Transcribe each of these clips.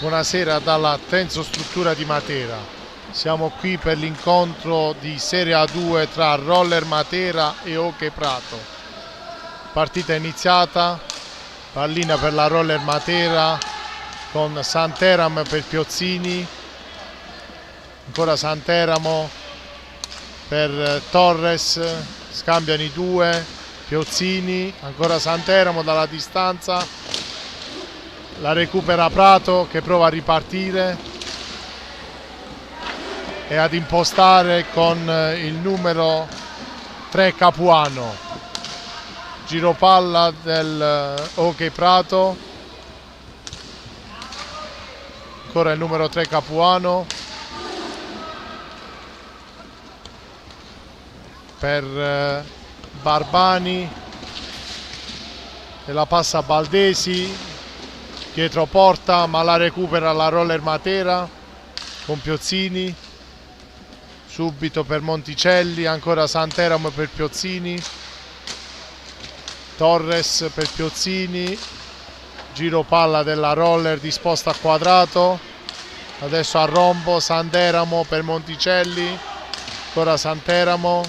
Buonasera dalla Tensostruttura di Matera. Siamo qui per l'incontro di Serie A2 tra Roller Matera e Hockey Prato. Partita iniziata, pallina per la Roller Matera con Santeram per Piozzini, ancora Santeramo per Torres, scambiano i due, Piozzini, ancora Santeramo dalla distanza. La recupera Prato che prova a ripartire e ad impostare con il numero 3 Capuano. Giro palla del Hockey Prato. Ancora il numero 3 Capuano per Barbani e la passa a Baldesi. Dietro porta, ma la recupera la Roller Matera con Piozzini, subito per Monticelli, ancora Santeramo per Piozzini, Torres per Piozzini, giro palla della Roller disposta a quadrato, adesso a rombo, Santeramo per Monticelli, ancora Santeramo,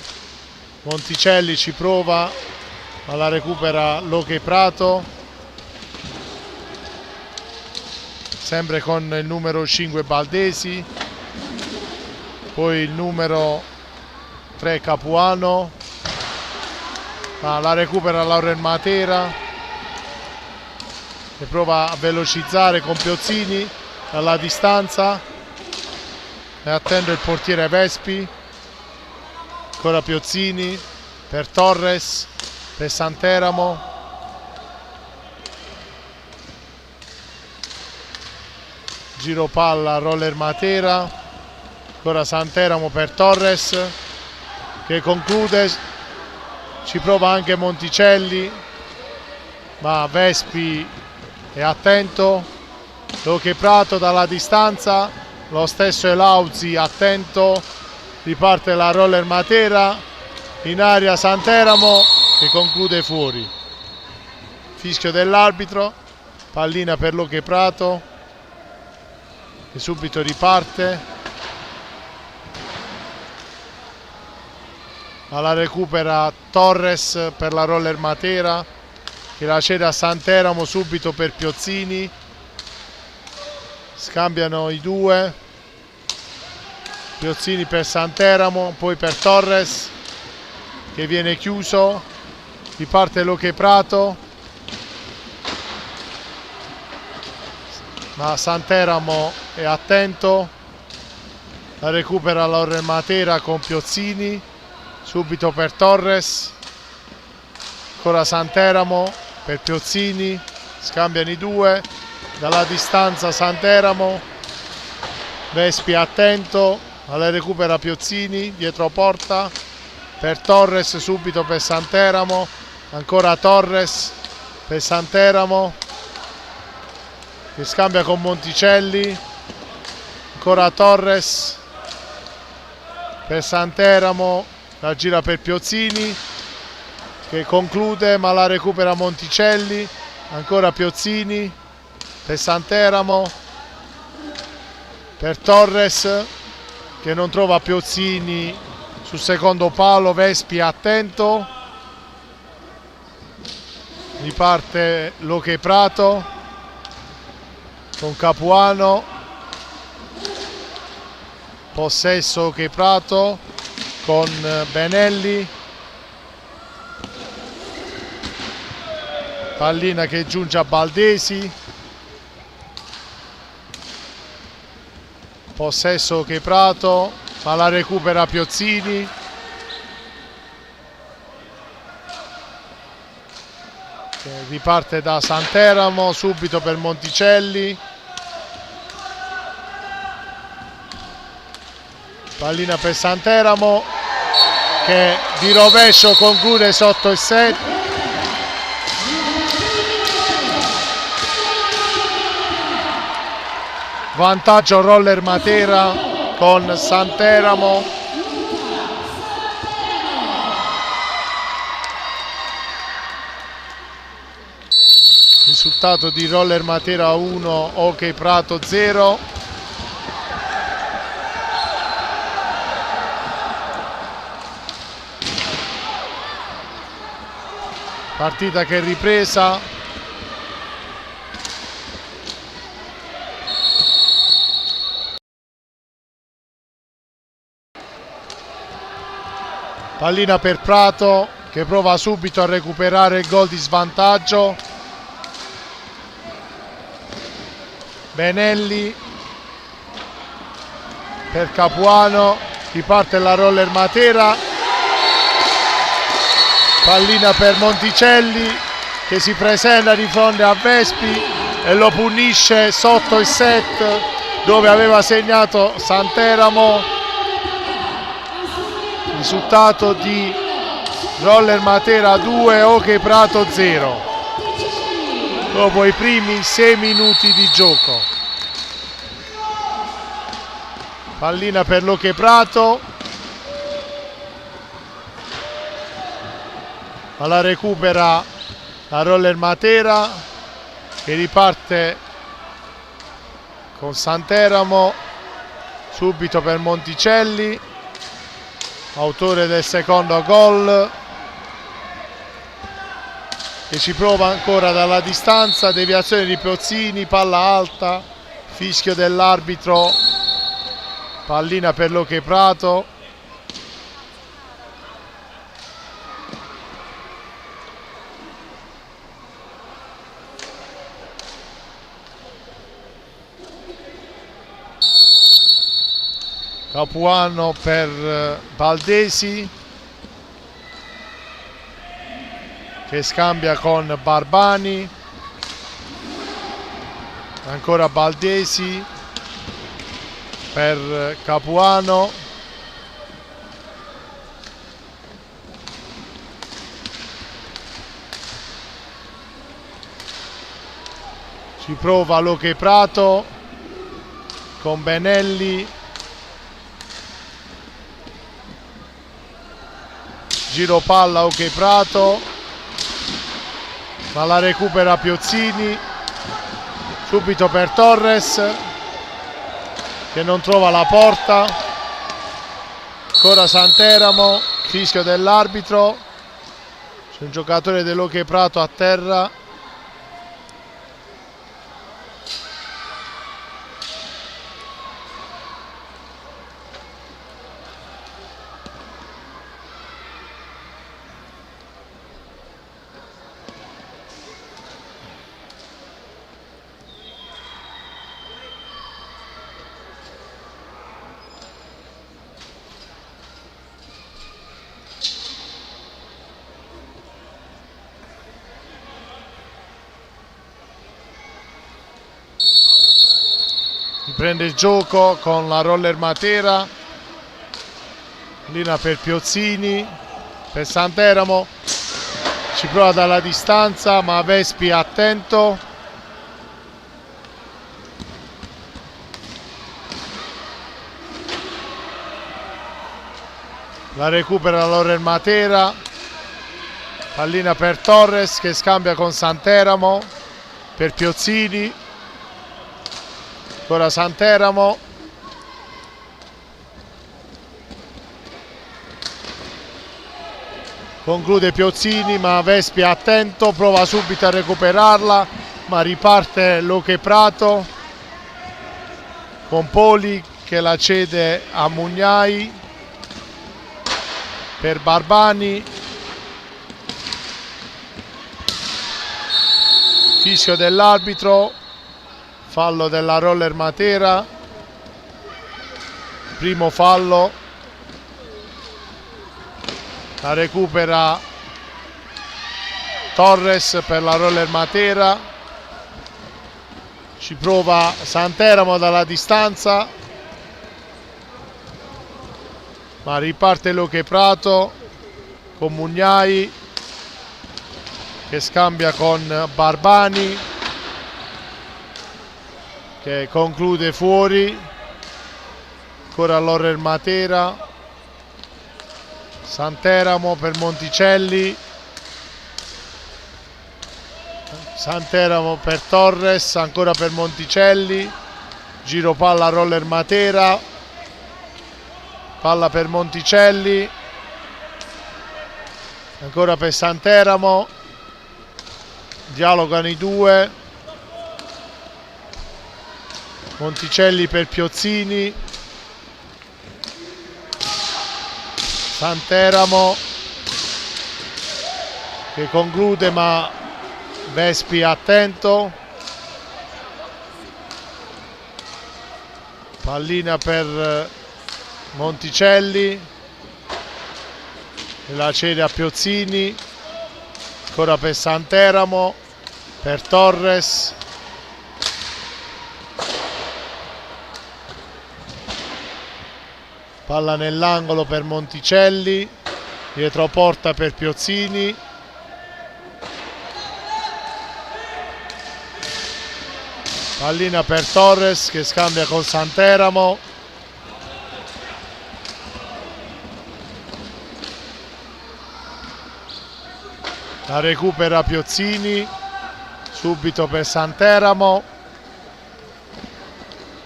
Monticelli ci prova, ma la recupera l'Hockey Prato. Sempre con il numero 5 Baldesi, poi il numero 3 Capuano, ma la recupera Laurel Matera e prova a velocizzare con Piozzini dalla distanza e attende il portiere Vespi, ancora Piozzini per Torres, per Santeramo. Giro palla Roller Matera, ancora Santeramo per Torres che conclude, ci prova anche Monticelli, ma Vespi è attento, Hockey Prato dalla distanza, lo stesso Elauzi attento, riparte la Roller Matera, in aria Santeramo che conclude fuori. Fischio dell'arbitro, pallina per l'Hockey Prato che subito riparte, alla recupera Torres per la Roller Matera che la cede a Santeramo subito per Piozzini, scambiano i due, Piozzini per Santeramo, poi per Torres che viene chiuso, riparte l'Hockey Prato, ma Santeramo è attento, la recupera Roller Matera con Piozzini, subito per Torres, ancora Santeramo per Piozzini, scambiano i due, dalla distanza Santeramo, Vespi attento, la recupera Piozzini, dietro porta, per Torres subito per Santeramo, ancora Torres per Santeramo, che scambia con Monticelli, ancora Torres per Santeramo, la gira per Piozzini che conclude ma la recupera Monticelli, ancora Piozzini per Santeramo, per Torres che non trova Piozzini sul secondo palo, Vespi attento, riparte l'Hockey Prato con Capuano, possesso Hockey Prato con Benelli, pallina che giunge a Baldesi, possesso Hockey Prato ma la recupera Piozzini, che riparte da Santeramo subito per Monticelli, pallina per Santeramo che di rovescio conclude sotto il set, vantaggio Roller Matera con Santeramo, risultato risultato di Roller Matera 1, Ok Prato 0. Partita che è ripresa. Pallina per Prato che prova subito a recuperare il gol di svantaggio. Benelli per Capuano, riparte la Roller Matera. Pallina per Monticelli che si presenta di fronte a Vespi e lo punisce sotto il set dove aveva segnato Santeramo. Risultato di Roller Matera 2, Ok Prato 0 dopo i primi 6 minuti di gioco. Pallina per l'Ok Prato, ma la recupera la Roller Matera che riparte con Santeramo subito per Monticelli, autore del secondo gol, che ci prova ancora dalla distanza. Deviazione di Piozzini, palla alta, fischio dell'arbitro, pallina per l'Ok Prato. Capuano per Baldesi che scambia con Barbani, ancora Baldesi per Capuano, ci prova l'Ok Prato con Benelli, giro palla Ok Prato, ma la recupera Piozzini subito per Torres che non trova la porta. Ancora Santeramo, fischio dell'arbitro, c'è un giocatore dell'Ok Prato a terra. Prende il gioco con la Roller Matera, linea per Piozzini, per Santeramo, ci prova dalla distanza ma Vespi attento, la recupera la Roller Matera, pallina per Torres che scambia con Santeramo, per Piozzini, ancora Santeramo, conclude Piozzini ma Vespi attento, prova subito a recuperarla ma riparte l'Ok Prato con Poli che la cede a Mugnai per Barbani, fischio dell'arbitro, fallo della Roller Matera, primo fallo, la recupera Torres per la Roller Matera, ci prova Santeramo dalla distanza ma riparte l'Ok Prato con Mugnai che scambia con Barbani che conclude fuori, ancora Roller Matera, Santeramo per Monticelli, Santeramo per Torres, ancora per Monticelli, giro palla Roller Matera, palla per Monticelli, ancora per Santeramo, dialogano i due, Monticelli per Piozzini, Santeramo che conclude ma Vespi attento, pallina per Monticelli e la cede a Piozzini, ancora per Santeramo, per Torres, palla nell'angolo per Monticelli, dietro porta per Piozzini, pallina per Torres che scambia con Santeramo, la recupera Piozzini, subito per Santeramo,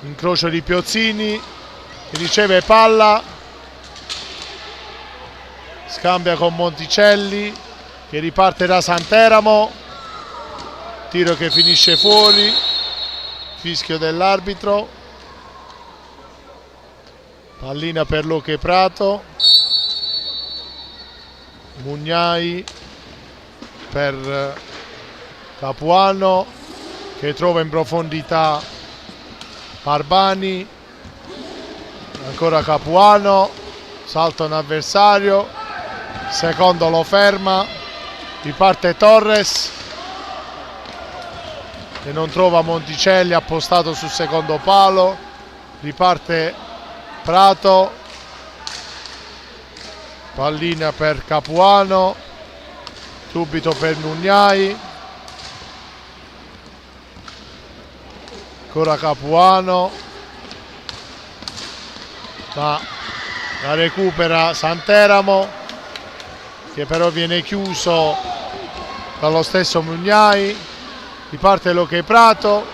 incrocio di Piozzini, riceve palla, scambia con Monticelli che riparte da Santeramo, tiro che finisce fuori, fischio dell'arbitro, pallina per Luque Prato, Mugnai per Capuano che trova in profondità Barbani, ancora Capuano, salta un avversario, secondo lo ferma, riparte Torres che non trova Monticelli, appostato sul secondo palo, riparte Prato, pallina per Capuano, subito per Mugnai, ancora Capuano, ma la recupera Santeramo che però viene chiuso dallo stesso Mugnai, riparte Luque Prato,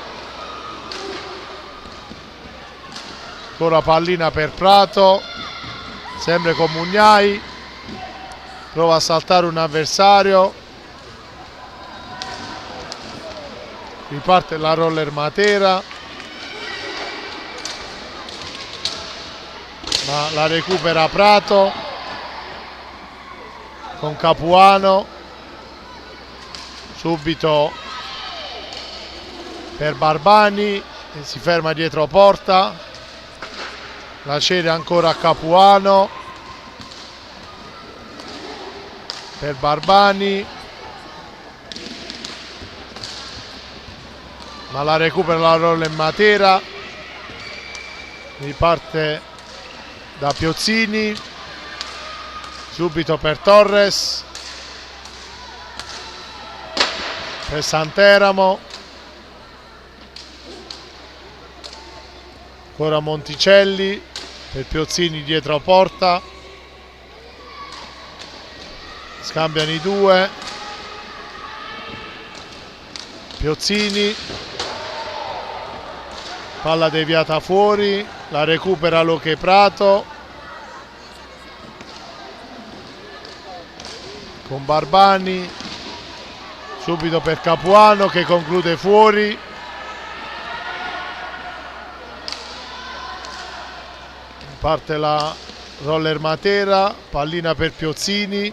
ancora pallina per Prato, sempre con Mugnai, prova a saltare un avversario, riparte la Roller Matera, ma la recupera Prato con Capuano, subito per Barbani che si ferma dietro porta, la cede ancora a Capuano per Barbani, ma la recupera la Roller Matera, riparte da Piozzini, subito per Torres, per Santeramo, ancora Monticelli per Piozzini dietro porta, scambiano i due, Piozzini, palla deviata fuori, la recupera Luque Prato con Barbani, subito per Capuano che conclude fuori, parte la Roller Matera, pallina per Piozzini,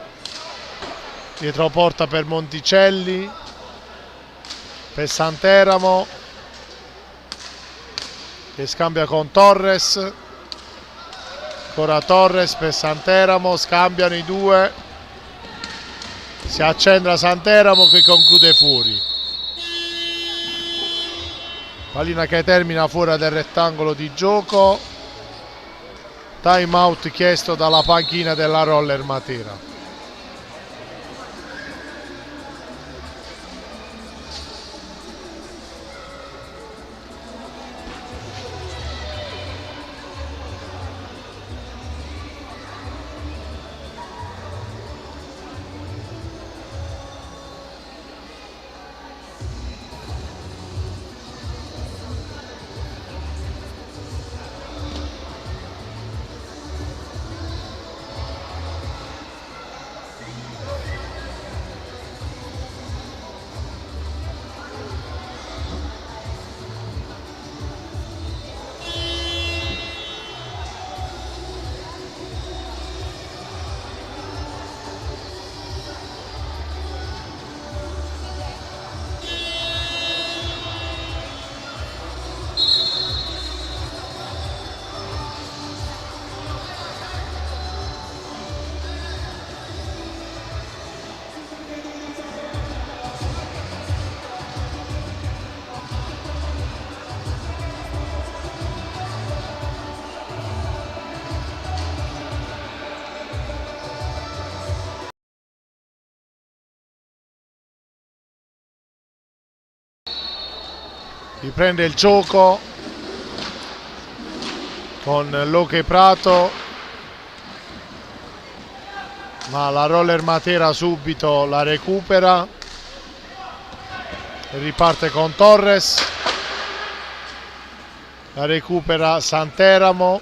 dietro porta per Monticelli, per Santeramo che scambia con Torres, ancora Torres per Santeramo, scambiano i due, si accentra Santeramo che conclude fuori, pallina che termina fuori del rettangolo di gioco, time out chiesto dalla panchina della Roller Matera. riprende il gioco con l'Hockey Prato, ma la Roller Matera subito la recupera e riparte con Torres, la recupera Santeramo,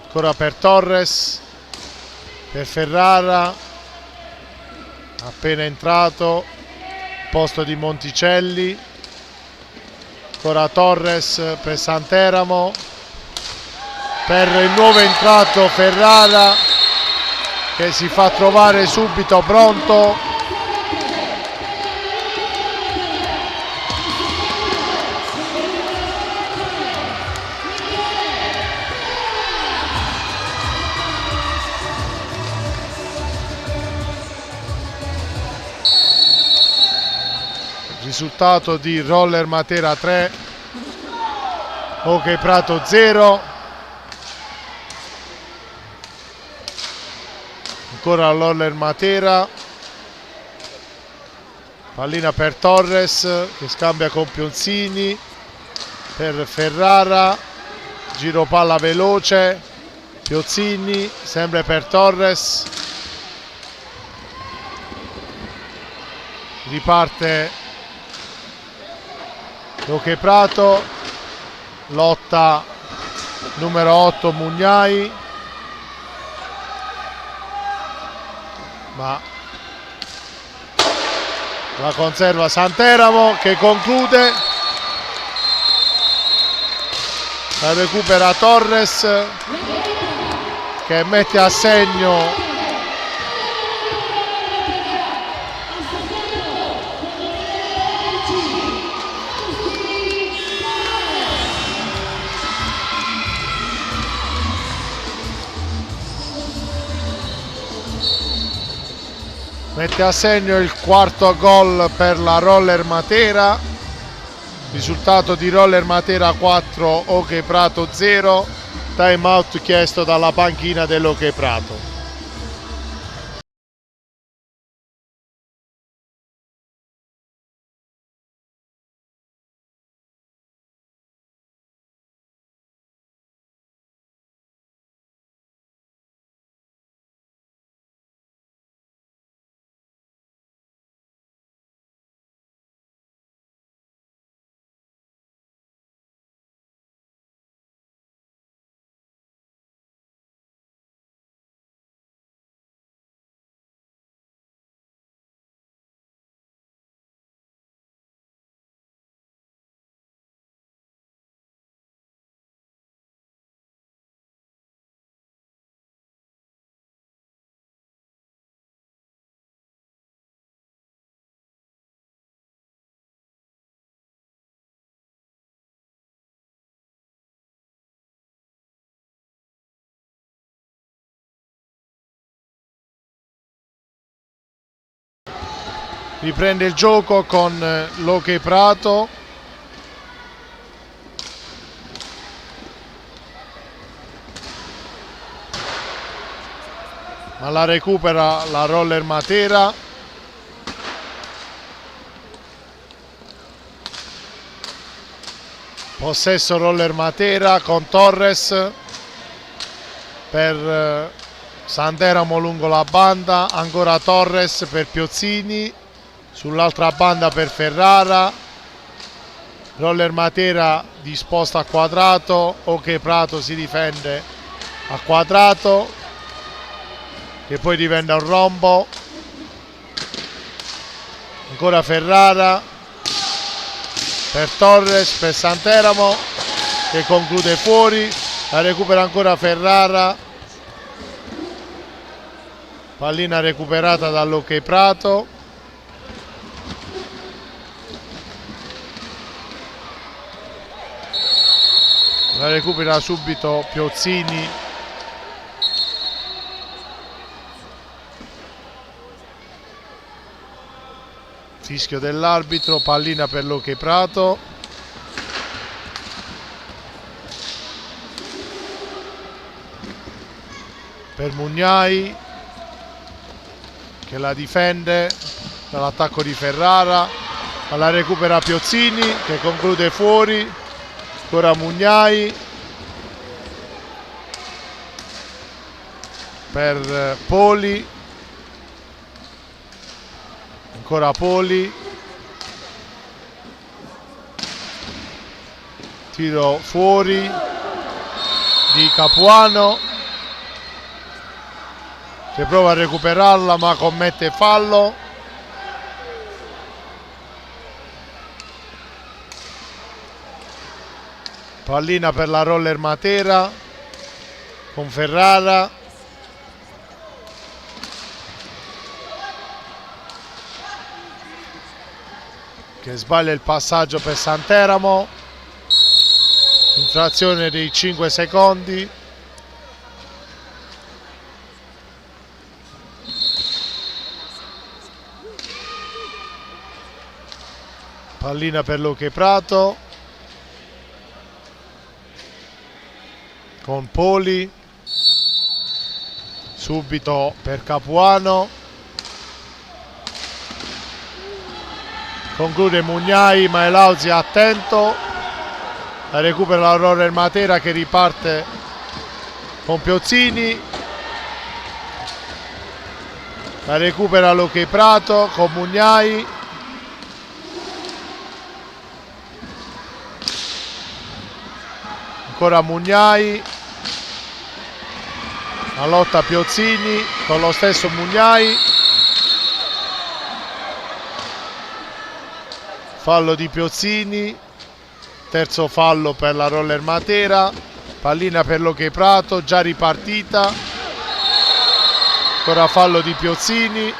ancora per Torres, per Ferrara, appena entrato, posto di Monticelli, ancora Torres per Santeramo, per il nuovo entrato Ferrara che si fa trovare subito pronto. Risultato di Roller Matera 3, Hockey Prato 0. Ancora Roller Matera, pallina per Torres che scambia con Pionzini, per Ferrara, giro palla veloce, Piozzini, sempre per Torres, riparte Hockey Prato, lotta numero 8 Mugnai, ma la conserva Santeramo che conclude, la recupera Torres che mette a segno il quarto gol per la Roller Matera, risultato di Roller Matera 4, Hockey Prato 0, time out chiesto dalla panchina dell'Hockey Prato. Riprende il gioco con l'Hockey Prato, ma la recupera la Roller Matera, possesso Roller Matera con Torres per Santeramo lungo la banda, ancora Torres per Piozzini, sull'altra banda per Ferrara, Roller Matera disposta a quadrato, Hockey Prato si difende a quadrato che poi diventa un rombo, ancora Ferrara per Torres, per Santeramo che conclude fuori, la recupera ancora Ferrara, pallina recuperata dall'Hockey Prato, la recupera subito Piozzini, fischio dell'arbitro, pallina per l'Hockey Prato, per Mugnai che la difende dall'attacco di Ferrara, ma la recupera Piozzini che conclude fuori. Ancora Mugnai per Poli, ancora Poli, tiro fuori di Capuano che prova a recuperarla ma commette fallo. Pallina per la Roller Matera con Ferrara, che sbaglia il passaggio per Santeramo, infrazione dei 5 secondi. Pallina per Luque Prato con Poli, subito per Capuano, conclude Mugnai ma Elauzi è attento, la recupera la Roller Matera che riparte con Piozzini, la recupera Luque Prato con Mugnai, ancora Mugnai, la lotta Piozzini con lo stesso Mugnai, fallo di Piozzini, terzo fallo per la Roller Matera, pallina per Luque Prato, già ripartita, ancora fallo di Piozzini,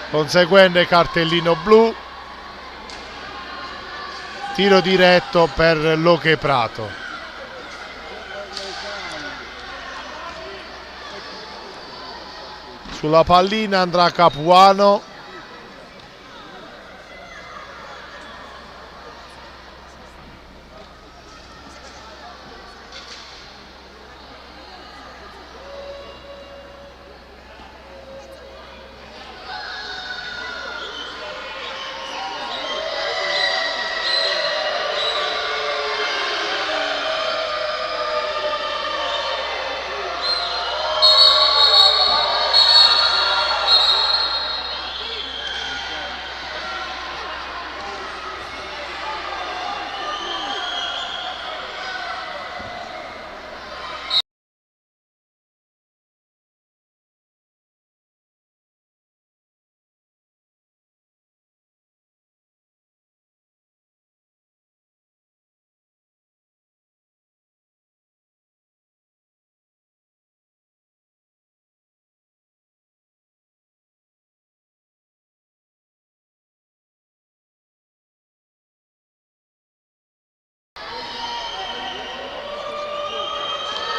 conseguente cartellino blu, tiro diretto per Luque Prato. Sulla pallina andrà Capuano,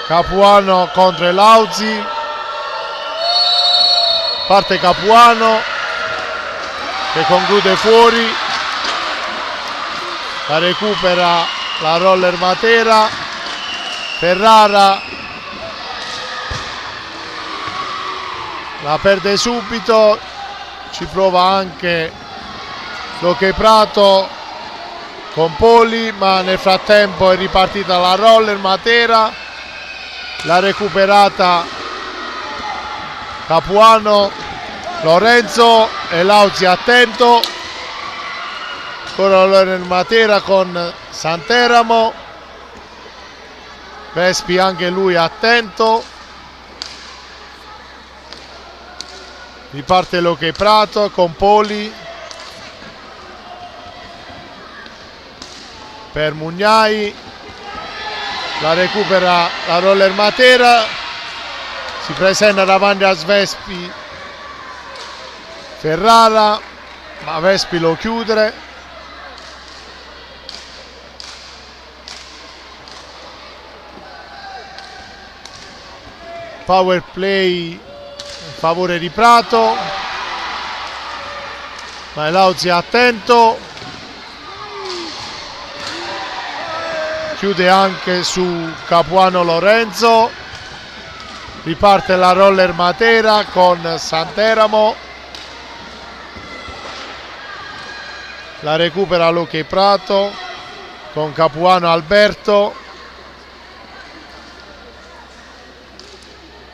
Capuano contro Elauzi, parte Capuano che conclude fuori, la recupera la Roller Matera, Ferrara la perde subito, ci prova anche Luque Prato con Poli, ma nel frattempo è ripartita la Roller Matera, l'ha recuperata Capuano, Lorenzo, Elauzi attento, ancora Roller Matera con Santeramo, Vespi anche lui attento, riparte Luque Prato con Poli per Mugnai, la recupera la Roller Matera, si presenta davanti a Vespi Ferrara, ma Vespi lo chiude. Power play in favore di Prato, ma Elauzi è attento, chiude anche su Capuano Lorenzo, riparte la Roller Matera con Santeramo, la recupera l'Hockey Prato con Capuano Alberto,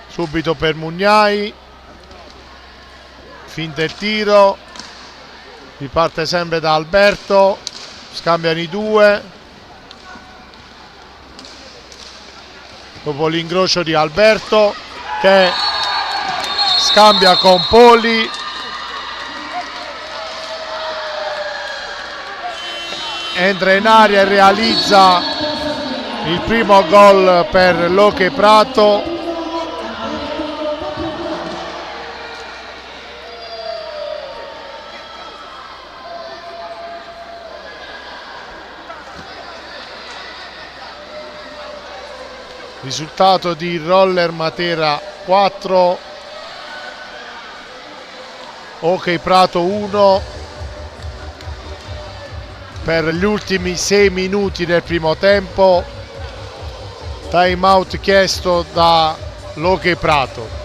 subito per Mugnai, finta il tiro, riparte sempre da Alberto, scambiano i due, dopo l'incrocio di Alberto che scambia con Poli, entra in aria e realizza il primo gol per l'Hockey Prato. Risultato di Roller Matera 4, Hockey Prato 1 per gli ultimi 6 minuti del primo tempo. Time out chiesto da l'Hockey Prato.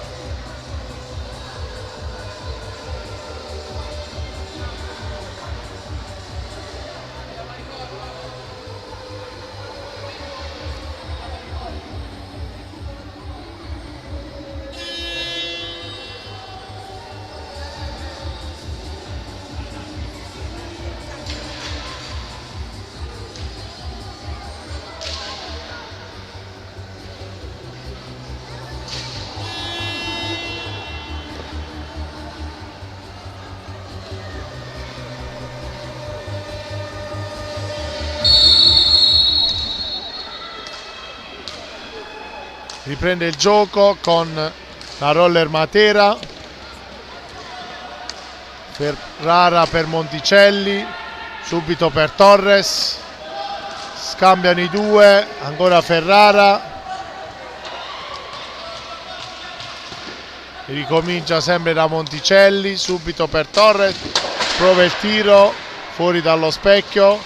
Riprende il gioco con la Roller Matera, Ferrara per Monticelli, subito per Torres, scambiano i due, ancora Ferrara, ricomincia sempre da Monticelli, subito per Torres, prova il tiro, fuori dallo specchio,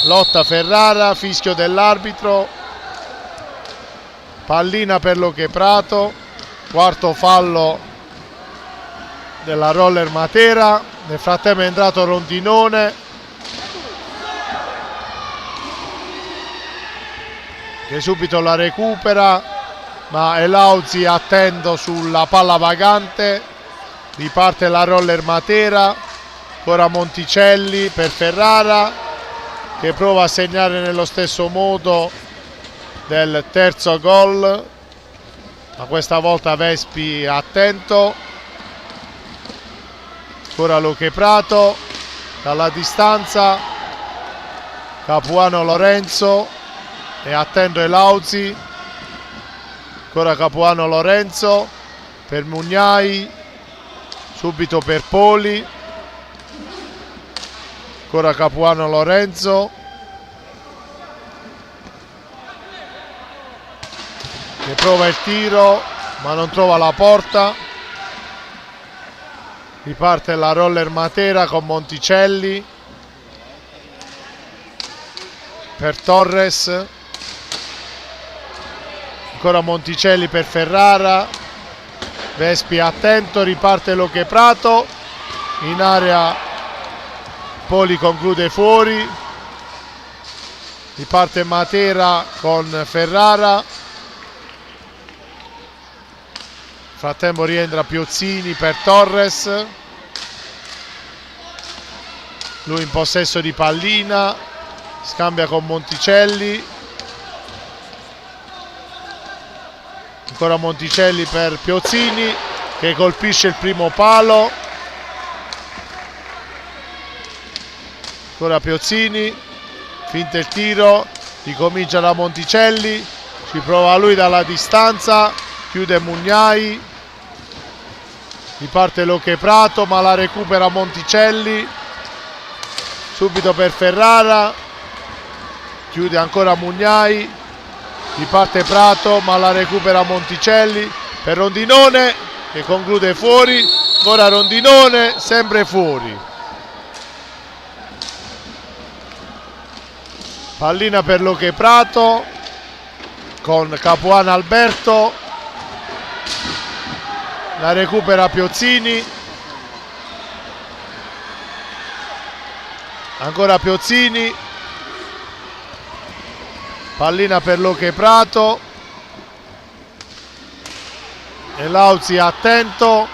lotta Ferrara, fischio dell'arbitro, pallina per l'Hockey Prato, quarto fallo della Roller Matera. Nel frattempo è entrato Rondinone che subito la recupera, ma Elauzi attento sulla palla vagante, riparte la Roller Matera, ancora Monticelli per Ferrara che prova a segnare nello stesso modo del terzo gol, ma questa volta Vespi è attento, ancora l'Hockey Prato dalla distanza, Capuano Lorenzo è attento Elauzi, ancora Capuano Lorenzo per Mugnai, subito per Poli, ancora Capuano Lorenzo che prova il tiro ma non trova la porta, riparte la Roller Matera con Monticelli per Torres, ancora Monticelli per Ferrara, Vespi attento, riparte l'Hockey Prato, in area Poli conclude fuori, riparte Matera con Ferrara, frattempo rientra Piozzini per Torres, lui in possesso di pallina, scambia con Monticelli, ancora Monticelli per Piozzini che colpisce il primo palo, ancora Piozzini, finta il tiro, ricomincia da Monticelli, ci prova lui dalla distanza, chiude Mugnai, riparte l'Hockey Prato ma la recupera Monticelli, subito per Ferrara, chiude ancora Mugnai, riparte Prato ma la recupera Monticelli per Rondinone che conclude fuori, ancora Rondinone sempre fuori, pallina per l'Hockey Prato con Capuano Alberto, la recupera Piozzini, ancora Piozzini, pallina per Luque Prato e Lauzi attento,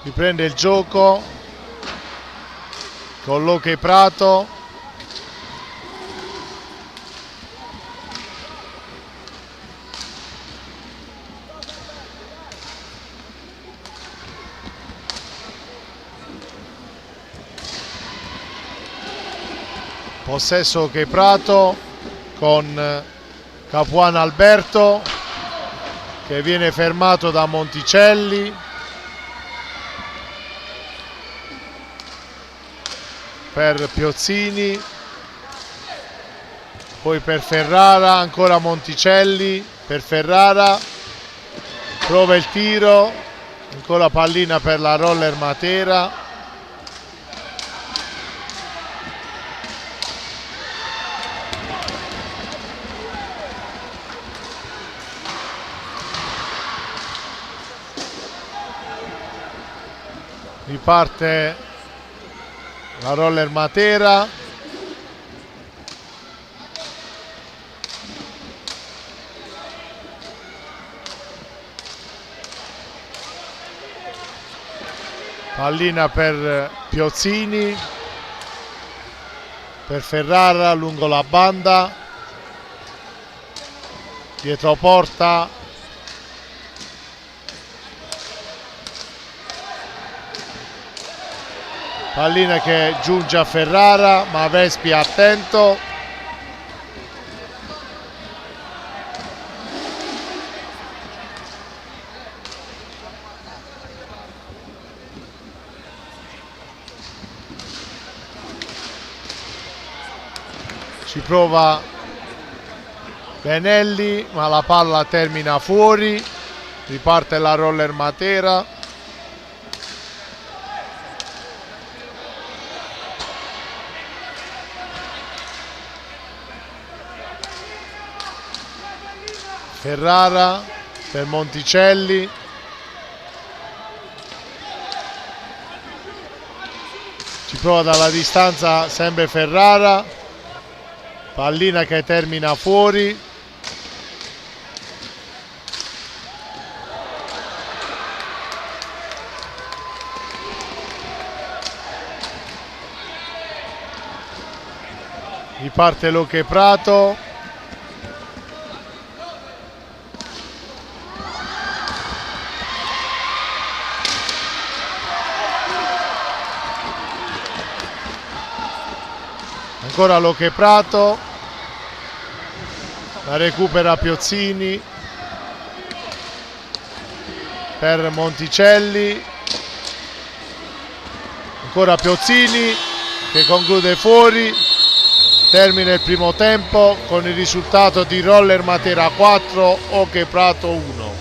riprende il gioco con Luque Prato, possesso Luque Prato con Capuano Alberto che viene fermato da Monticelli, per Piozzini, poi per Ferrara, ancora Monticelli per Ferrara, prova il tiro, ancora pallina per la Roller Matera, riparte la Roller Matera, pallina per Piozzini, per Ferrara lungo la banda, dietro porta, pallina che giunge a Ferrara, ma Vespi attento, ci prova Benelli ma la palla termina fuori, riparte la Roller Matera, Ferrara per Monticelli, ci prova dalla distanza sempre Ferrara, pallina che termina fuori, riparte Luque Prato, ancora L'Oche Prato, la recupera Piozzini per Monticelli, ancora Piozzini che conclude fuori. Termina il primo tempo con il risultato di Roller Matera 4, Oche Prato 1.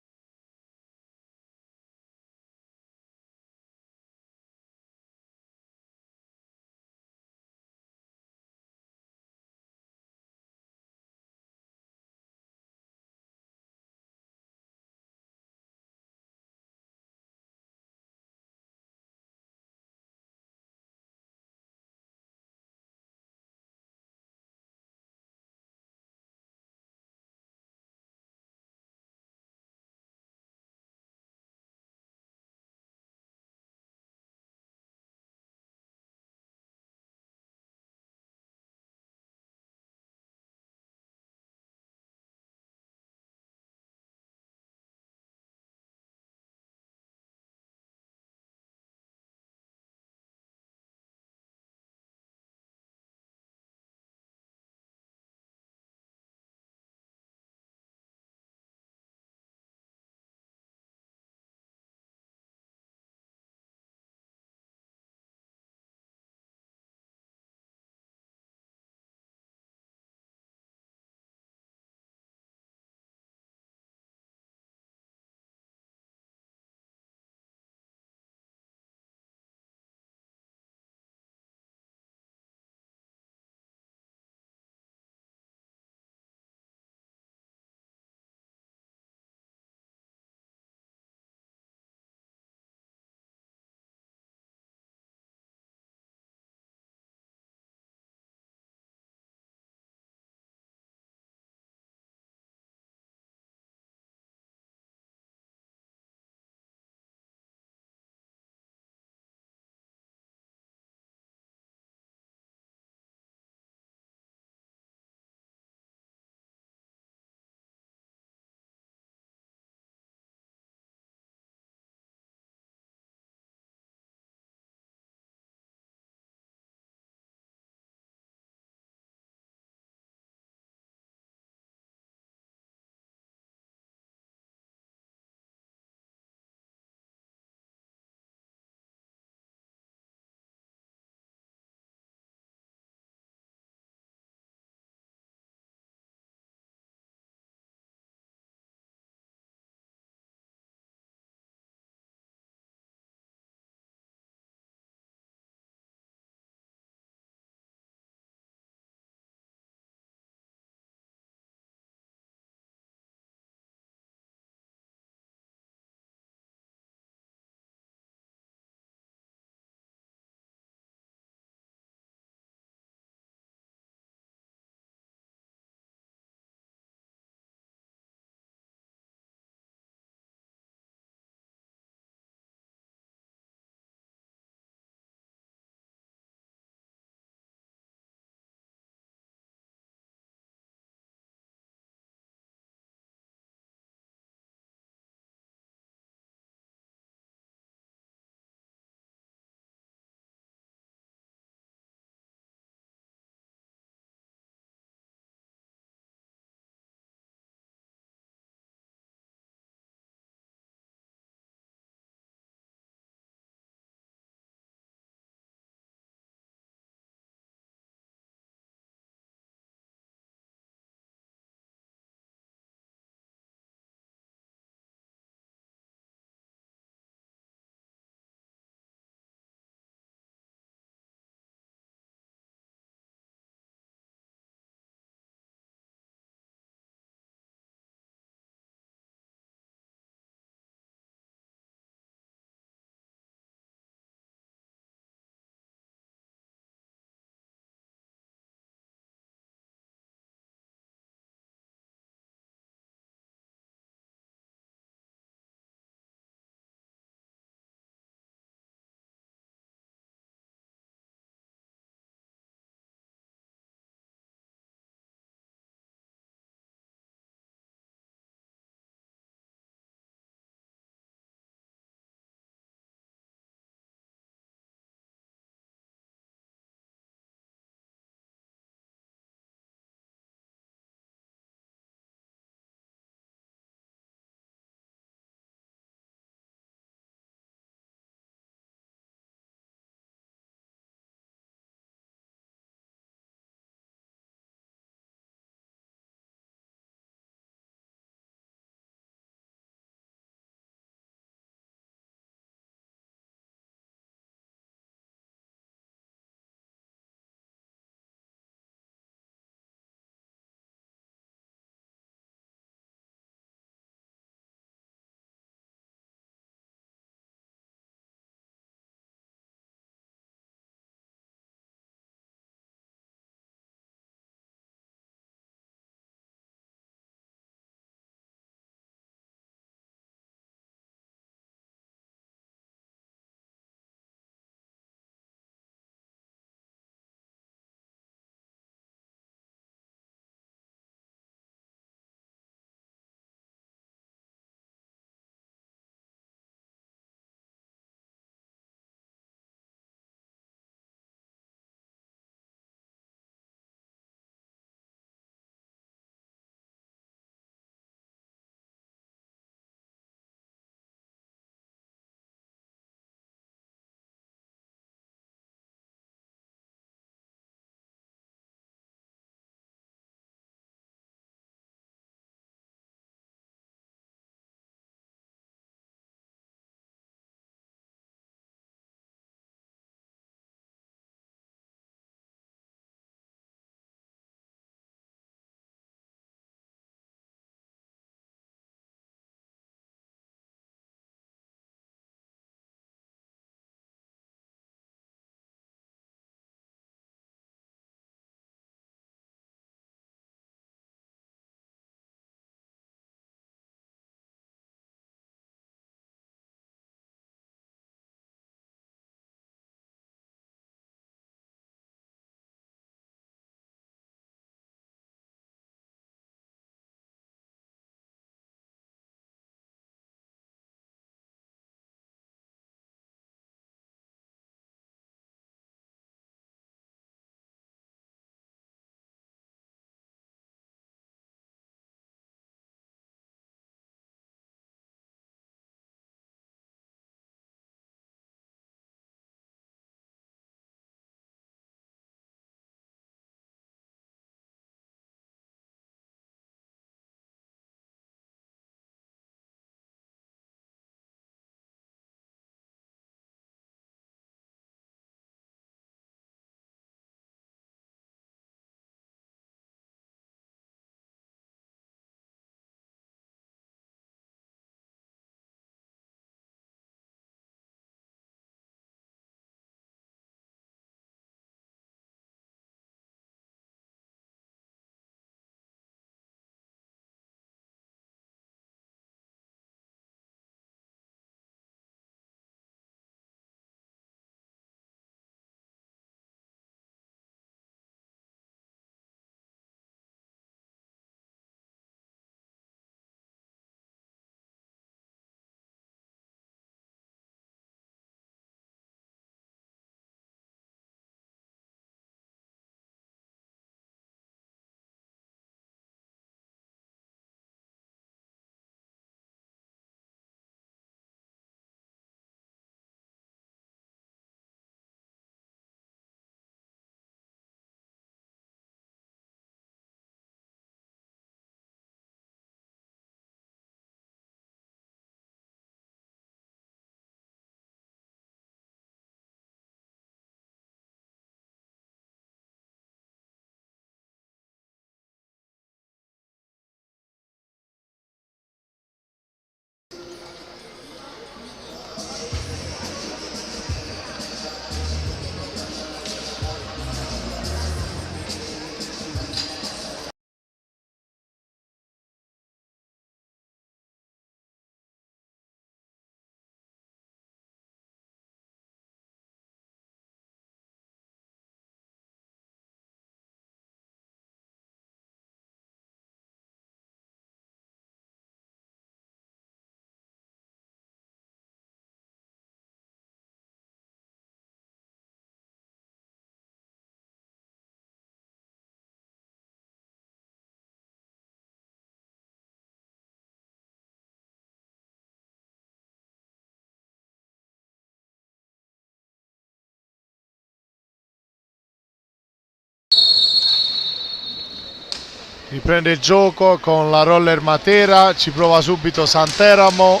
Riprende il gioco con la Roller Matera, ci prova subito Santeramo,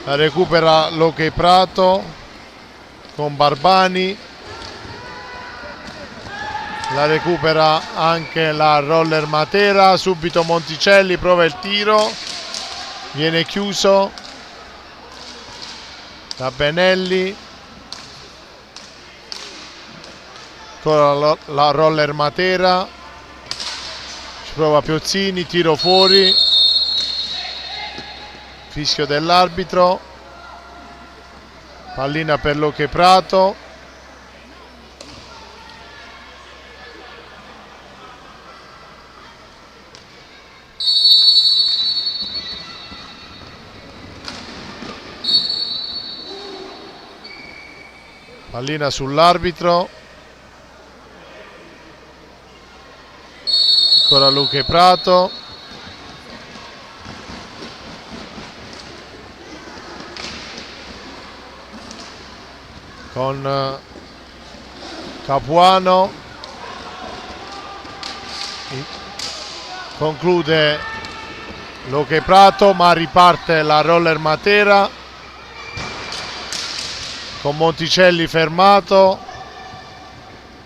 la recupera l'Hockey Prato con Barbani, la recupera anche la Roller Matera, subito Monticelli prova il tiro, viene chiuso da Benelli, con la Roller Matera, ci prova Piozzini, tiro fuori, fischio dell'arbitro, pallina per l'Hockey Prato. Pallina sull'arbitro, ancora l'Hockey Prato, con Capuano, conclude l'Hockey Prato ma riparte la Roller Matera con Monticelli fermato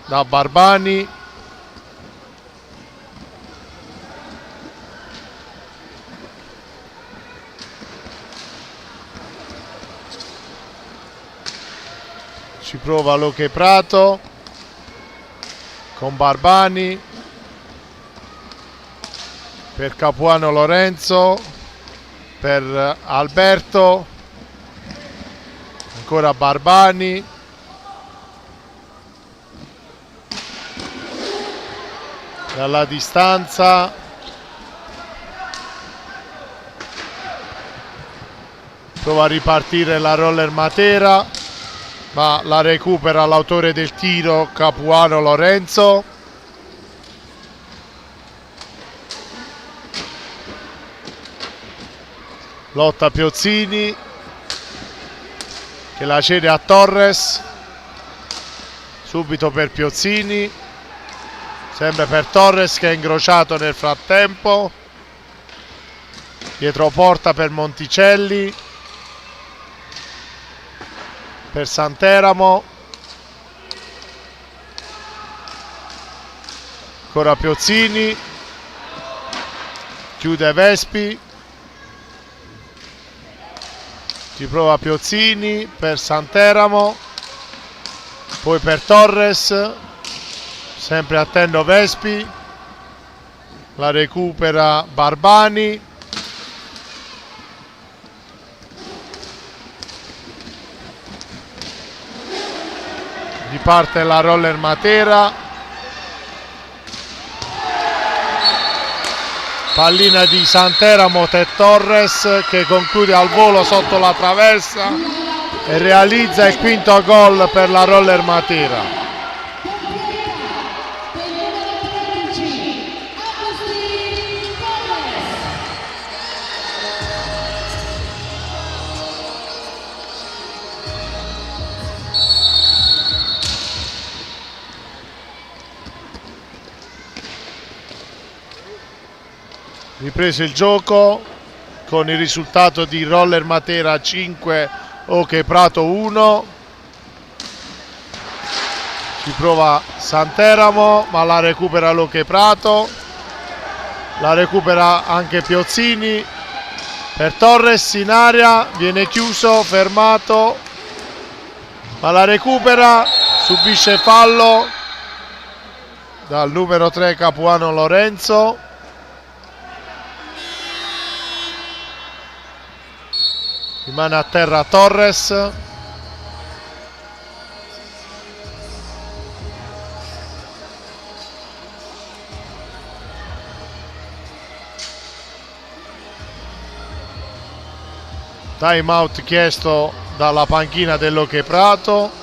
da Barbani, ci prova l'Hockey Prato con Barbani per Capuano Lorenzo, per Alberto, ancora Barbani, dalla distanza prova a ripartire la Roller Matera ma la recupera l'autore del tiro Capuano Lorenzo. Lotta Piozzini che la cede a Torres, subito per Piozzini, sempre per Torres che è incrociato nel frattempo, dietro porta per Monticelli, per Santeramo, ancora Piozzini, chiude Vespi, ci prova Piozzini per Santeramo, poi per Torres, sempre attendo Vespi, la recupera Barbani, riparte la Roller Matera, pallina di Santeramo e Torres che conclude al volo sotto la traversa e realizza il quinto gol per la Roller Matera. Ripreso il gioco con il risultato di Roller Matera 5, Hockey Prato 1. Ci prova Santeramo ma la recupera l'Hockey Prato, la recupera anche Piozzini per Torres in area, viene chiuso, fermato, ma la recupera, subisce fallo dal numero 3 Capuano Lorenzo. Rimane a terra Torres. Time out chiesto dalla panchina dell'Hockey Prato.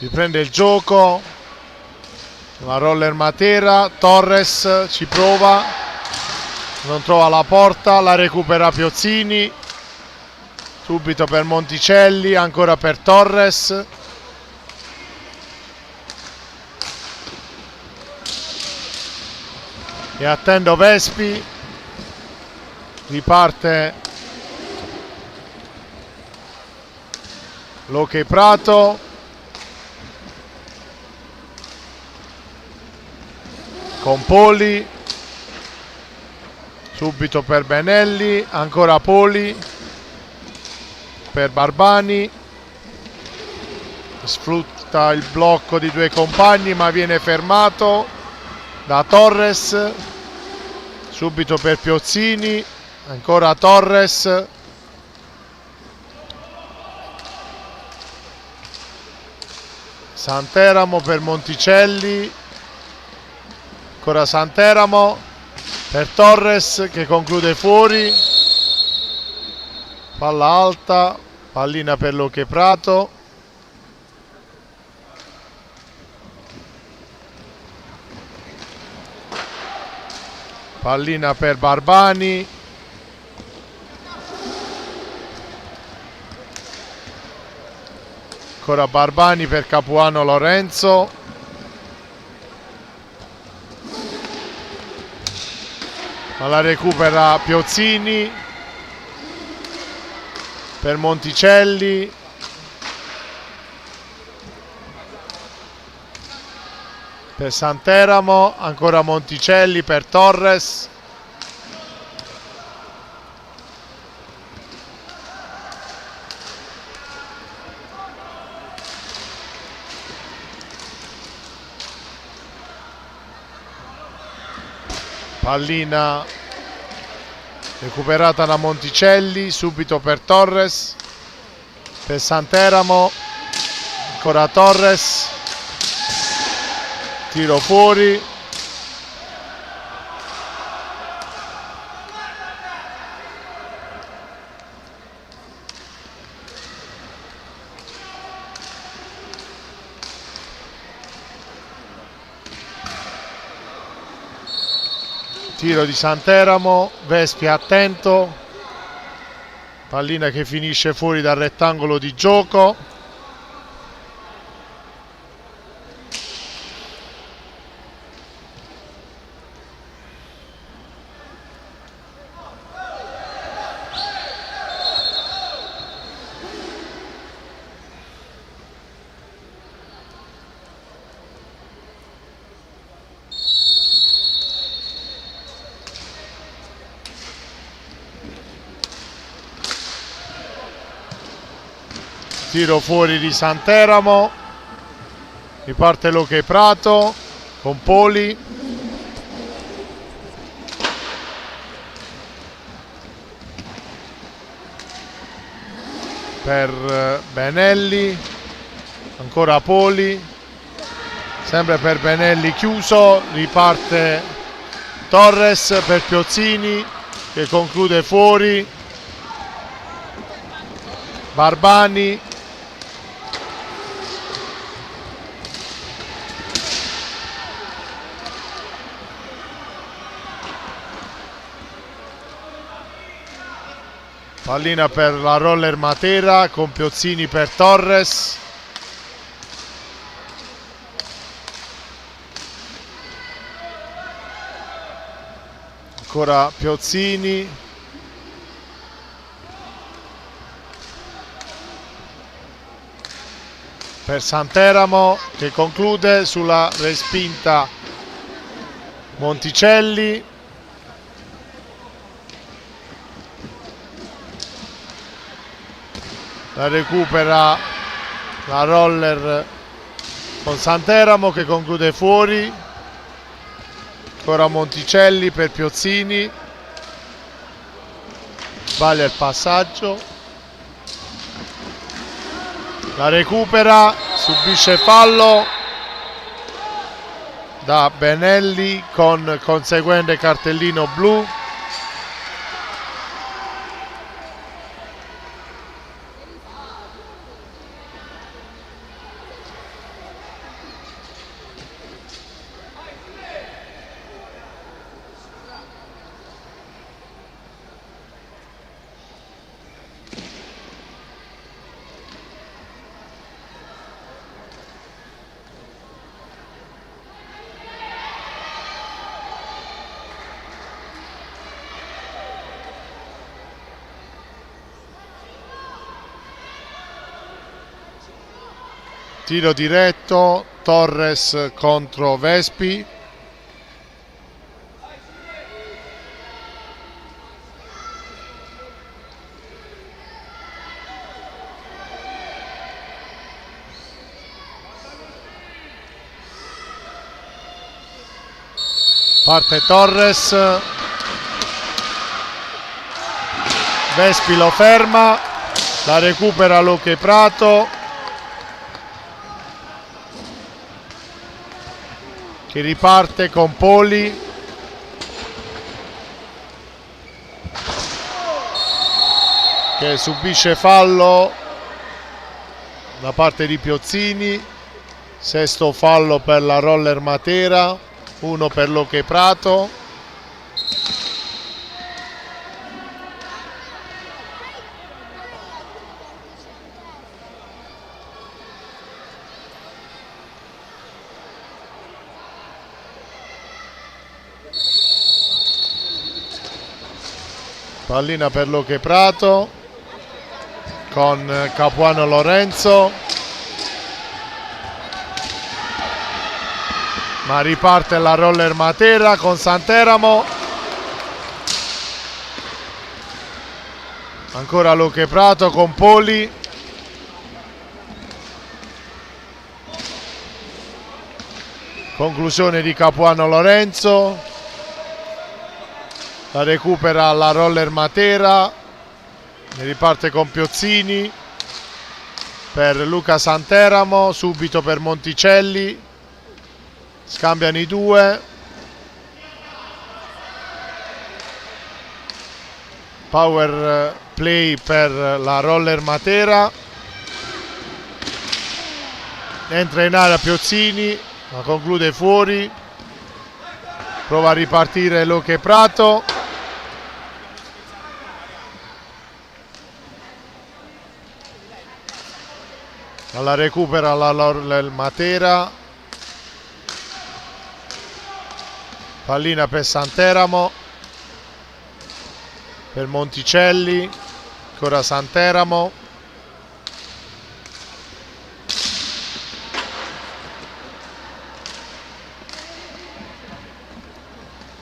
riprende il gioco, la Roller Matera, Torres ci prova, non trova la porta, la recupera Piozzini, subito per Monticelli, ancora per Torres, e attendo Vespi, riparte l'Ok Prato, con Poli, subito per Benelli, ancora Poli per Barbani, sfrutta il blocco di due compagni ma viene fermato da Torres, subito per Piozzini, ancora Torres, Santeramo per Monticelli, ancora Santeramo per Torres che conclude fuori, palla alta, pallina per l'Ok Prato, pallina per Barbani, ancora Barbani per Capuano Lorenzo, ma la recupera Piozzini per Monticelli, per Santeramo, ancora Monticelli per Torres, pallina recuperata da Monticelli, subito per Torres, per Santeramo, ancora Torres, tiro fuori, tiro di Santeramo, Vespi attento, pallina che finisce fuori dal rettangolo di gioco, tiro fuori di Santeramo, riparte l'Ok Prato con Poli, per Benelli, ancora Poli, sempre per Benelli chiuso, riparte Torres per Piozzini che conclude fuori, Barbani, pallina per la Roller Matera con Piozzini per Torres, ancora Piozzini, per Santeramo che conclude sulla respinta Monticelli, la recupera la Roller con Santeramo che conclude fuori, ancora Monticelli per Piozzini, sbaglia il passaggio, la recupera, subisce fallo da Benelli con conseguente cartellino blu. Tiro diretto, Torres contro Vespi. Parte Torres, Vespi lo ferma, la recupera Luque Prato, che riparte con Poli, che subisce fallo da parte di Piozzini. Sesto fallo per la Roller Matera, uno per Luque Prato. Pallina per Luque Prato con Capuano Lorenzo, ma riparte la Roller Matera con Santeramo, ancora Luque Prato con Poli, conclusione di Capuano Lorenzo, la recupera la Roller Matera, ne riparte con Piozzini per Luca Santeramo, subito per Monticelli, scambiano i due, power play per la Roller Matera, entra in area Piozzini, ma conclude fuori, prova a ripartire Luque Prato, la recupera la Roller Matera, pallina per Santeramo, per Monticelli, ancora Santeramo,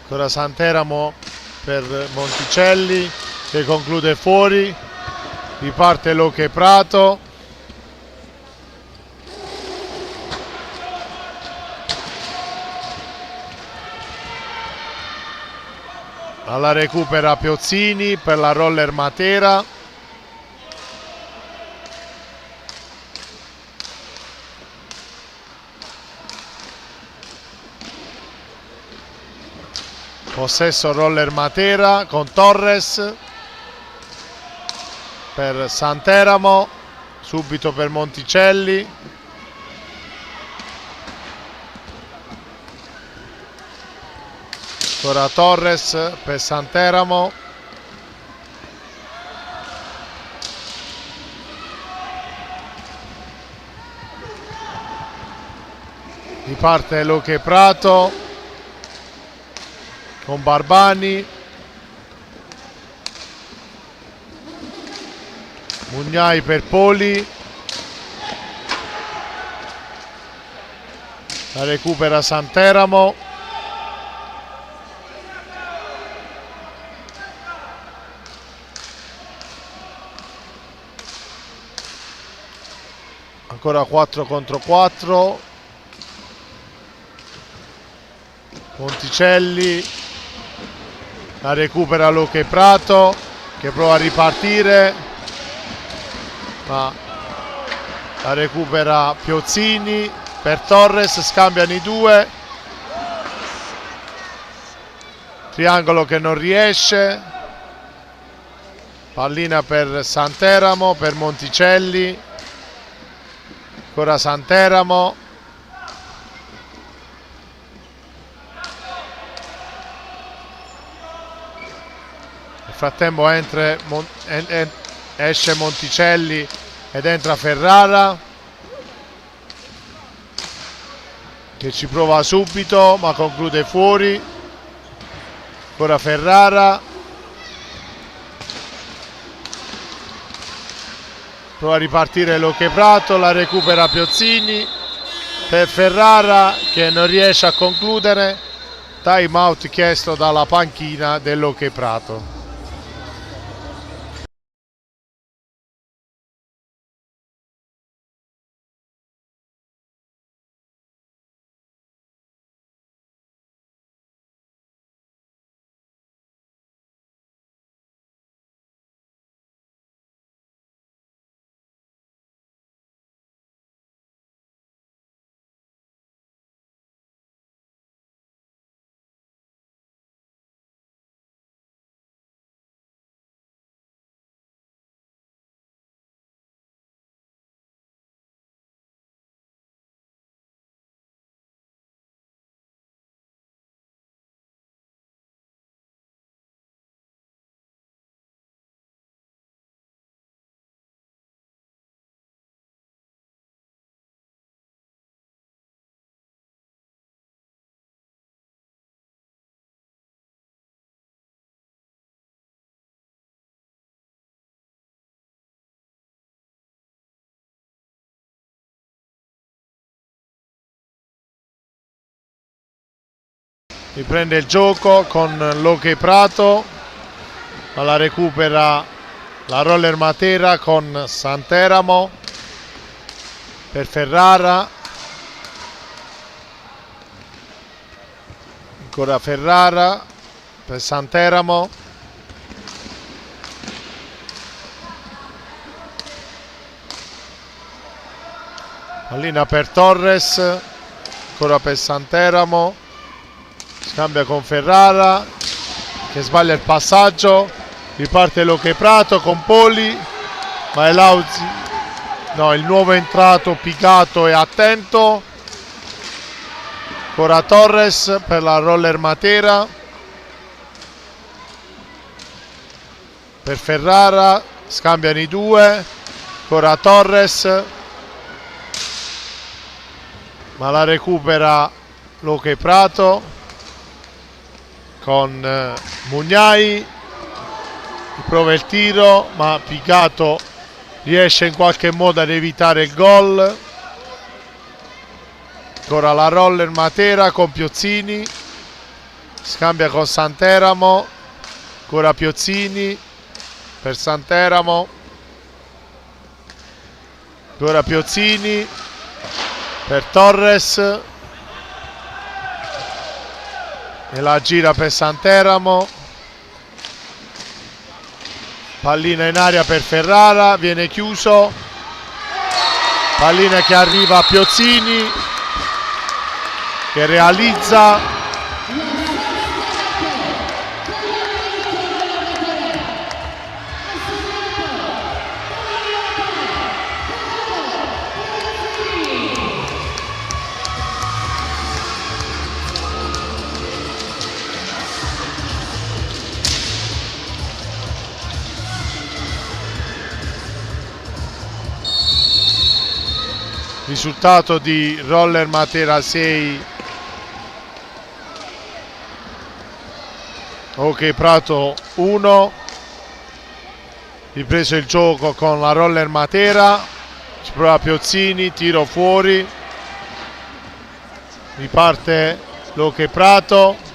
ancora Santeramo per Monticelli, che conclude fuori, riparte Luque Prato, alla recupera Piozzini per la Roller Matera, possesso Roller Matera con Torres per Santeramo, subito per Monticelli, ancora Torres per Santeramo, riparte Luque Prato con Barbani, Mugnai per Poli, la recupera Santeramo, ancora 4 contro 4, Monticelli, la recupera Luque Prato, che prova a ripartire, ma la recupera Piozzini per Torres, scambiano i due, triangolo che non riesce, pallina per Santeramo, per Monticelli, ancora Santeramo, nel frattempo esce Monticelli ed entra Ferrara, che ci prova subito ma conclude fuori, ancora Ferrara, prova a ripartire Luque Prato, la recupera Piozzini per Ferrara che non riesce a concludere. Time out chiesto dalla panchina del Luque Prato. Riprende il gioco con Luque Prato, ma la recupera la Roller Matera con Santeramo per Ferrara. Ancora Ferrara per Santeramo. Pallina per Torres, ancora per Santeramo. Scambia con Ferrara che sbaglia il passaggio, riparte Luque Prato con Poli, ma è Lauzi, no, il nuovo entrato Picato è attento. Ancora Torres per la Roller Matera, per Ferrara, scambiano i due, ancora Torres, ma la recupera Luque Prato con Mugnai, prova il tiro ma Picato riesce in qualche modo ad evitare il gol. Ancora la Roller Matera con Piozzini, scambia con Santeramo, ancora Piozzini per Santeramo, ancora Piozzini per Torres e la gira per Santeramo. Pallina in aria per Ferrara, viene chiuso, pallina che arriva a Piozzini che realizza. Risultato di Roller Matera 6, Luque Prato 1. Ripreso il gioco con la Roller Matera, ci prova Piozzini, tiro fuori, riparte Luque Prato,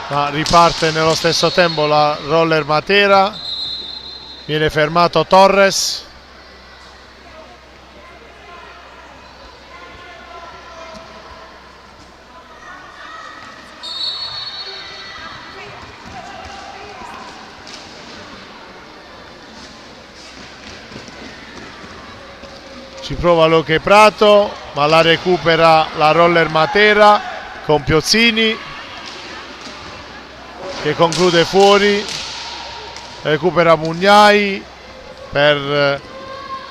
ma riparte nello stesso tempo la Roller Matera, viene fermato Torres. Ci prova Luque Prato, ma la recupera la Roller Matera con Piozzini che conclude fuori, recupera Mugnai per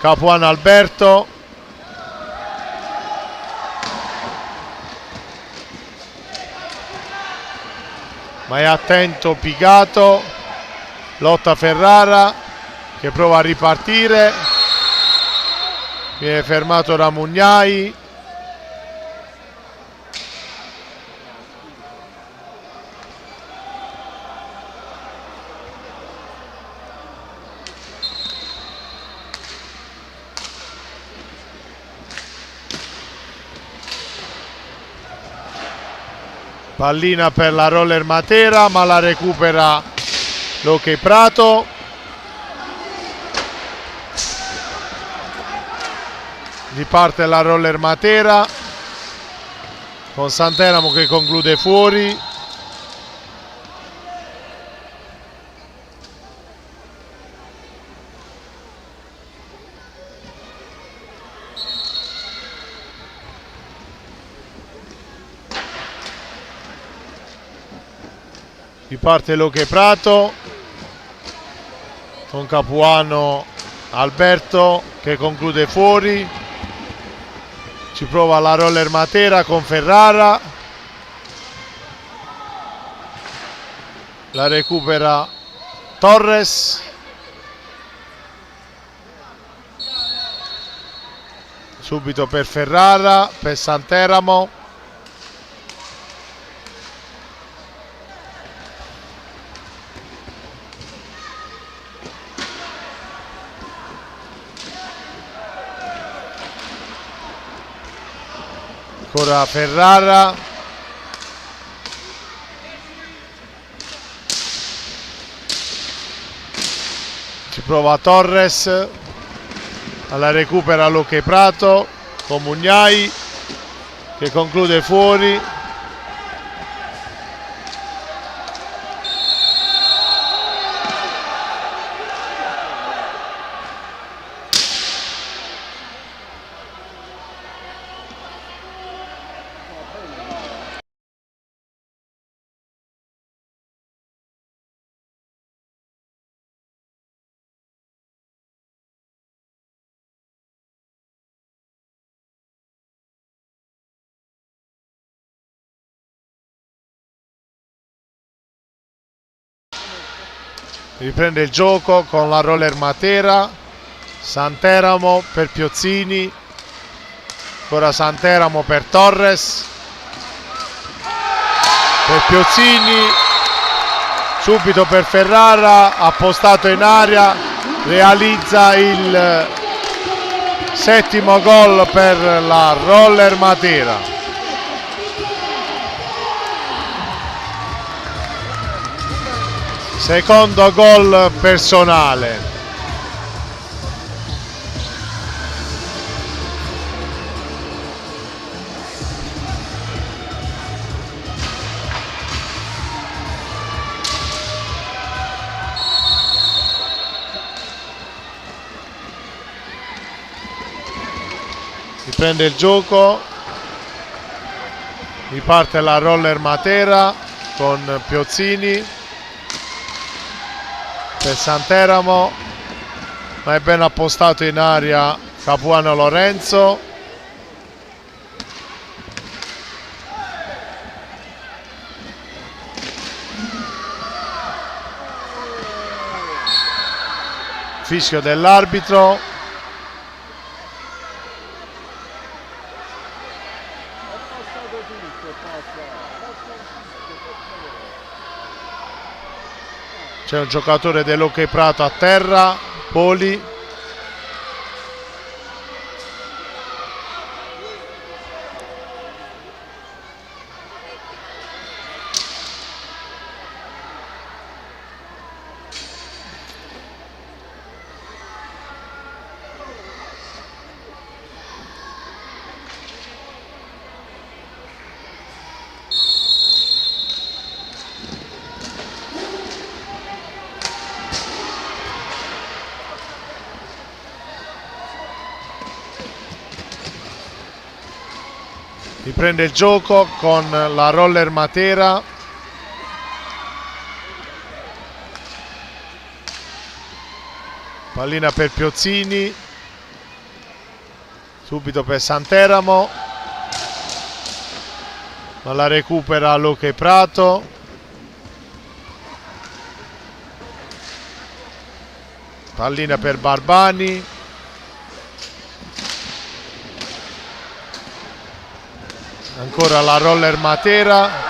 Capuano Alberto, ma è attento Picato, lotta Ferrara che prova a ripartire, viene fermato da Mugnai. Pallina per la Roller Matera, ma la recupera l'Hockey Prato. Riparte la Roller Matera con Santeramo che conclude fuori. Riparte l'Hockey Prato con Capuano Alberto che conclude fuori. Ci prova la Roller Matera con Ferrara, la recupera Torres, subito per Ferrara, per Santeramo. Ancora Ferrara, ci prova Torres, alla recupera l'Hockey Prato con Mugnai che conclude fuori. Riprende il gioco con la Roller Matera, Santeramo per Piozzini, ancora Santeramo per Torres, per Piozzini, subito per Ferrara, appostato in aria, realizza il settimo gol per la Roller Matera. Secondo gol personale. Riprende il gioco, riparte la Roller Matera con Piozzini per Santeramo, ma è ben appostato in aria Capuano Lorenzo. Fischio dell'arbitro. C'è un giocatore dell'Hockey Prato a terra, Poli. Riprende il gioco con la Roller Matera. Pallina per Piozzini. Subito per Santeramo. Ma la recupera l'Hockey Prato. Pallina per Barbani. Ancora la Roller Matera.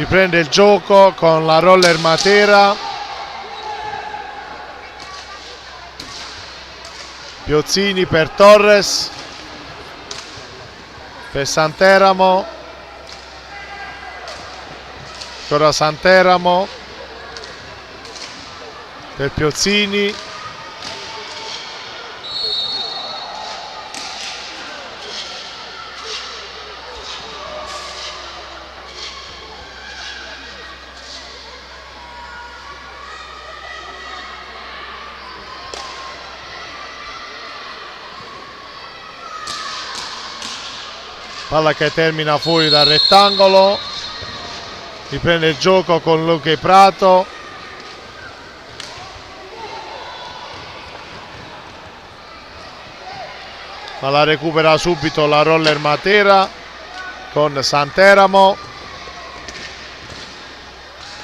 riprende il gioco con la Roller Matera, Piozzini per Torres, per Santeramo, ancora Santeramo per Piozzini, palla che termina fuori dal rettangolo, riprende il gioco con Luque Prato, ma la recupera subito la Roller Matera con Santeramo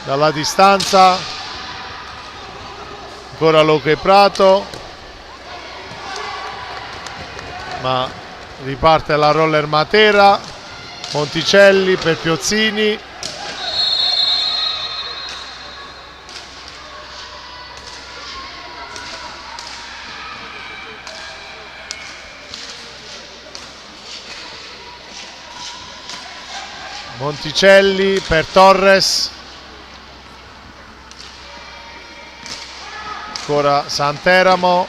dalla distanza, ancora Luque Prato, ma riparte la Roller Matera, Monticelli per Piozzini, Monticelli per Torres, ancora Santeramo,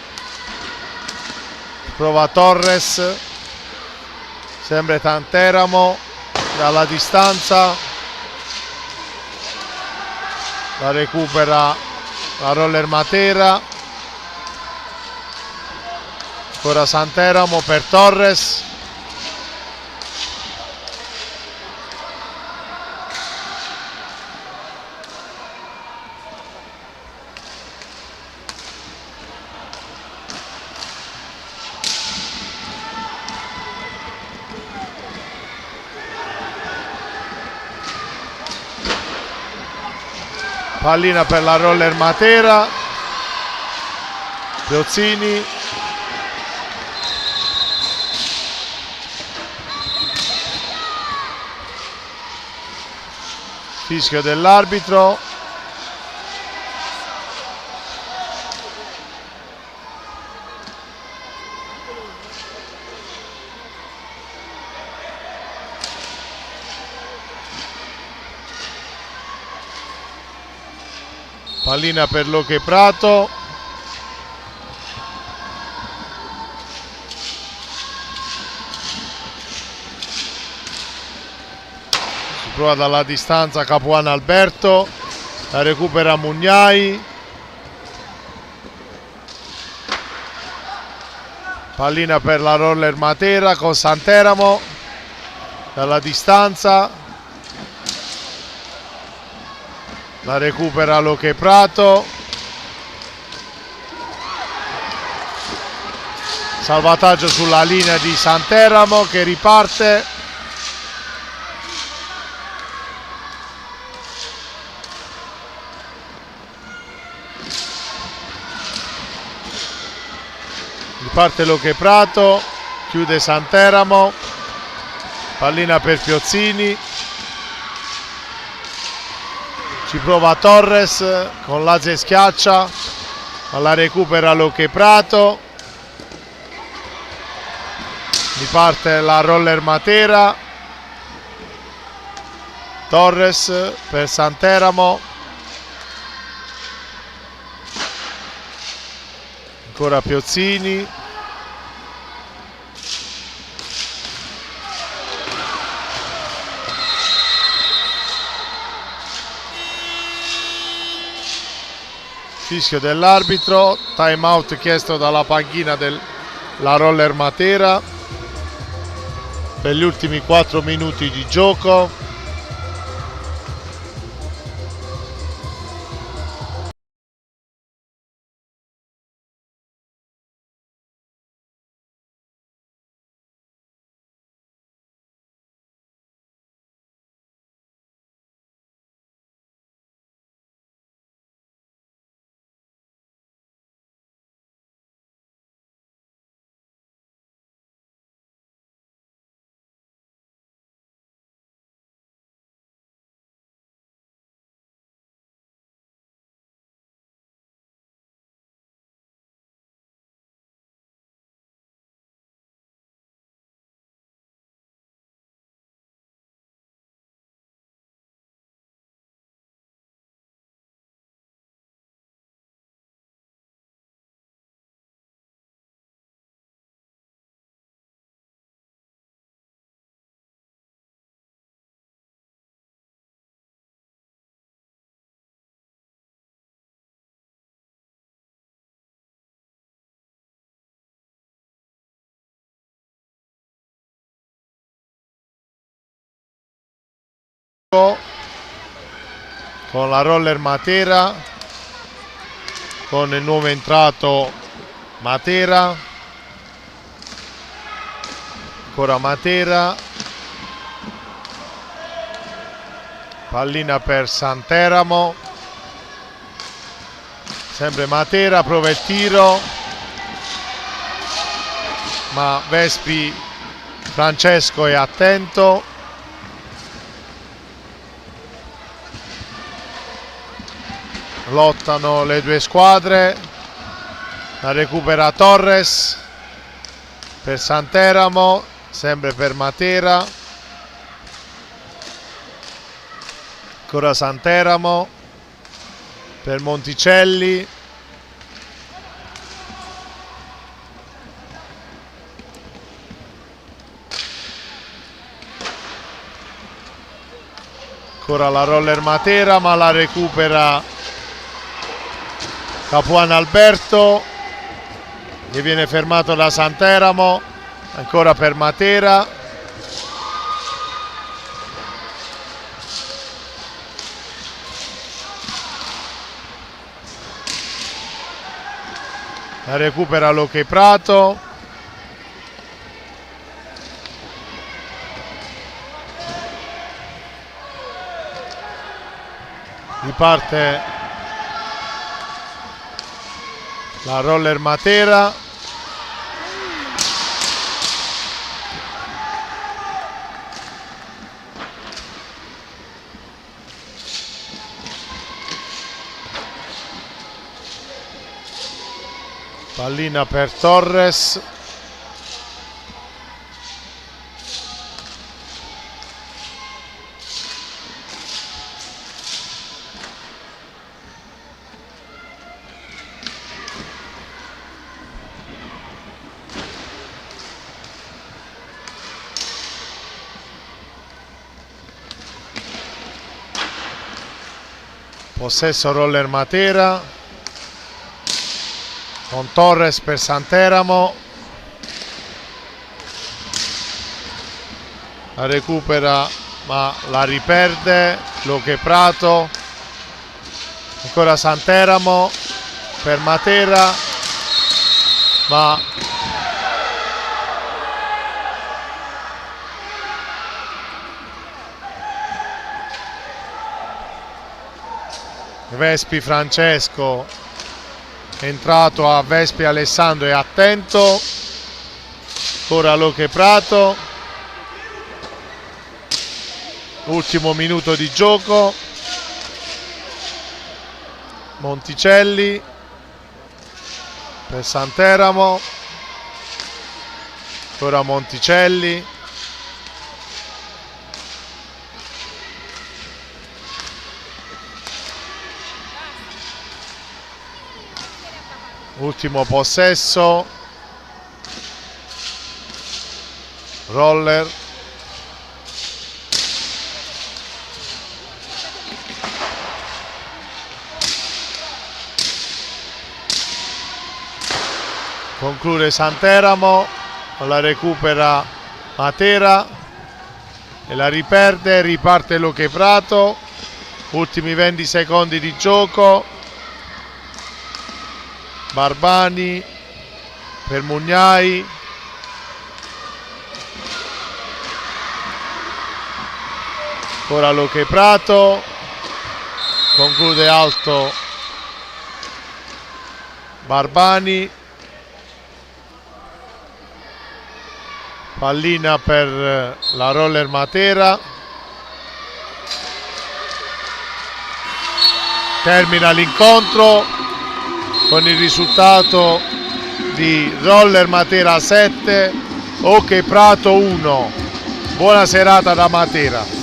prova Torres, sempre Santeramo dalla distanza, la recupera la Roller Matera, ancora Santeramo per Torres, pallina per la Roller Matera, Piozzini, fischio dell'arbitro, pallina per Luque Prato, si prova dalla distanza Capuano Alberto, la recupera Mugnai, pallina per la Roller Matera con Santeramo dalla distanza, la recupera Luque Prato, salvataggio sulla linea di Santeramo che riparte, riparte Luque Prato, chiude Santeramo, pallina per Piozzini, ci prova Torres con Lazio e schiaccia, ma la recupera Luque Prato, riparte la Roller Matera, Torres per Santeramo, ancora Piozzini, fischio dell'arbitro, time out chiesto dalla panchina della Roller Matera per gli ultimi 4 minuti di gioco. con la Roller Matera, con il nuovo entrato Matera, ancora Matera, pallina per Santeramo, sempre Matera, prova il tiro, ma Vespi Francesco è attento. Lottano le due squadre, la recupera Torres per Santeramo, sempre per Matera, ancora Santeramo per Monticelli, ancora la Roller Matera, ma la recupera Capuano Alberto, che viene fermato da Santeramo, ancora per Matera, la recupera Luque Prato, riparte la Roller Matera, pallina per Torres, possesso Roller Matera, con Torres per Santeramo, la recupera ma la riperde Luque Prato, ancora Santeramo per Matera, ma Vespi Francesco è entrato a Vespi Alessandro, è attento, ancora Luque Prato, ultimo minuto di gioco, Monticelli per Santeramo, ancora Monticelli, ultimo possesso, Roller, conclude Santeramo, la recupera Matera e la riperde, riparte Luque Prato, ultimi 20 secondi di gioco, Barbani per Mugnai, ancora Luque Prato, conclude alto Barbani, pallina per la Roller Matera, termina l'incontro con il risultato di Roller Matera 7, Luque Prato 1. Buona serata da Matera.